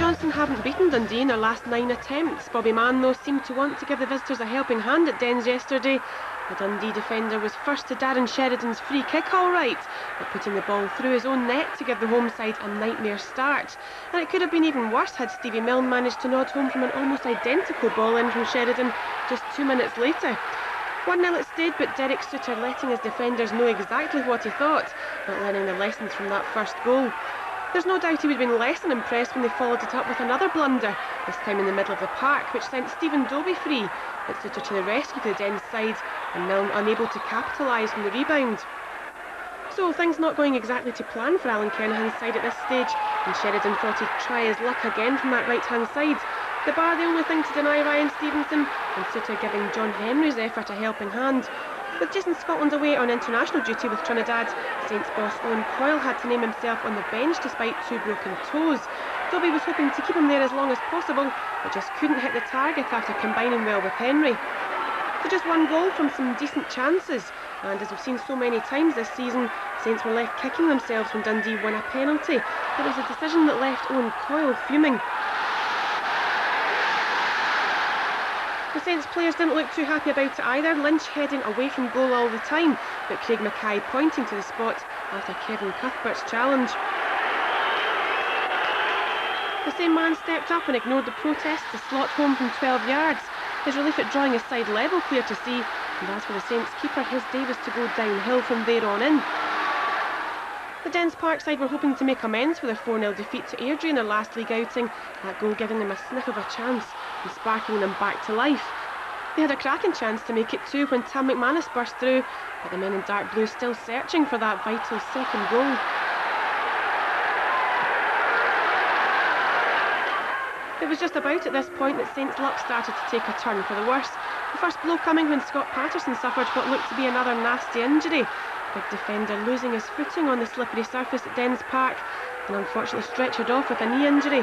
Johnstone haven't beaten Dundee in their last 9 attempts. Bobby Mann, though, seemed to want to give the visitors a helping hand at Dens yesterday. The Dundee defender was first to Darren Sheridan's free kick all right, but putting the ball through his own net to give the home side a nightmare start. And it could have been even worse had Stevie Milne managed to nod home from an almost identical ball in from Sheridan just 2 minutes later. 1-0 it stayed, but Derek Suter letting his defenders know exactly what he thought, but learning the lessons from that first goal. There's no doubt he would have been less than impressed when they followed it up with another blunder, this time in the middle of the park, which sent Stephen Dobie free, but Suter to the rescue to the Dens side, and Milne unable to capitalise on the rebound. So things not going exactly to plan for Alan Kernahan's side at this stage, and Sheridan thought he'd try his luck again from that right-hand side. The bar the only thing to deny Ryan Stevenson, and Suter giving John Henry's effort a helping hand. With Jason Scotland away on international duty with Trinidad, Saints boss Owen Coyle had to name himself on the bench despite 2 broken toes. Dobie was hoping to keep him there as long as possible, but just couldn't hit the target after combining well with Henry. So just 1 goal from some decent chances, and as we've seen so many times this season, Saints were left kicking themselves when Dundee won a penalty. It was a decision that left Owen Coyle fuming. The Saints players didn't look too happy about it either, Lynch heading away from goal all the time, but Craig Mackay pointing to the spot after Kevin Cuthbert's challenge. The same man stepped up and ignored the protest to slot home from 12 yards. His relief at drawing his side level clear to see, and as for the Saints keeper, his day was to go downhill from there on in. The Dens Park side were hoping to make amends for their 4-0 defeat to Airdrie in their last league outing, that goal giving them a sniff of a chance and sparking them back to life. They had a cracking chance to make it 2 when Tam McManus burst through, but the men in dark blue still searching for that vital second goal. It was just about at this point that Saints' luck started to take a turn for the worse. The first blow coming when Scott Patterson suffered what looked to be another nasty injury. Big defender losing his footing on the slippery surface at Dens Park and unfortunately stretchered off with a knee injury.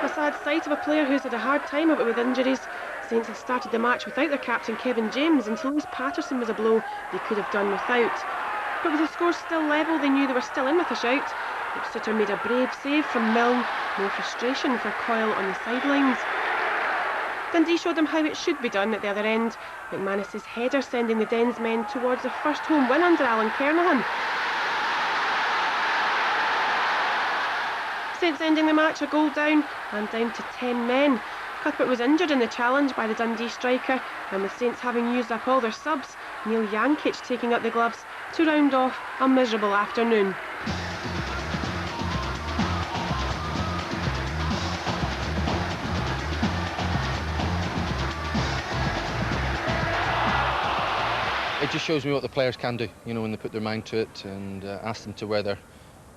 A sad sight of a player who's had a hard time of it with injuries. Saints had started the match without their captain Kevin James, and to lose Patterson was a blow they could have done without. But with the score still level, they knew they were still in with a shout. But Suter made a brave save from Milne, no frustration for Coyle on the sidelines. Dundee showed them how it should be done at the other end. McManus's header sending the Dens men towards the first home win under Alan Kernahan. Saints ending the match a goal down and down to 10 men. Cuthbert was injured in the challenge by the Dundee striker, and with Saints having used up all their subs, Neil Jankic taking up the gloves to round off a miserable afternoon. It just shows me what the players can do, you know, when they put their mind to it, and ask them to wear their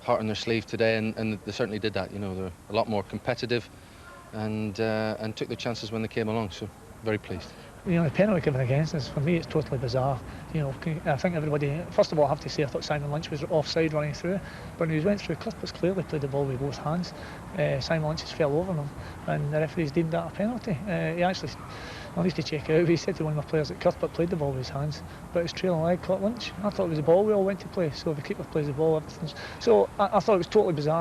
heart on their sleeve today, and they certainly did that. You know, they're a lot more competitive and took their chances when they came along, so very pleased. You know, the penalty given against us, for me, it's totally bizarre. You know, I think everybody, first of all, I have to say I thought Simon Lynch was offside running through, but when he went through, Cuthbert's clearly played the ball with both hands. Simon Lynch just fell over him, and the referees deemed that a penalty. He actually, I need to check it out, he said to one of my players that Cuthbert played the ball with his hands, but his trailing leg caught Lynch. I thought it was the ball we all went to play, so if the keeper plays the ball, everything's... So I thought it was totally bizarre.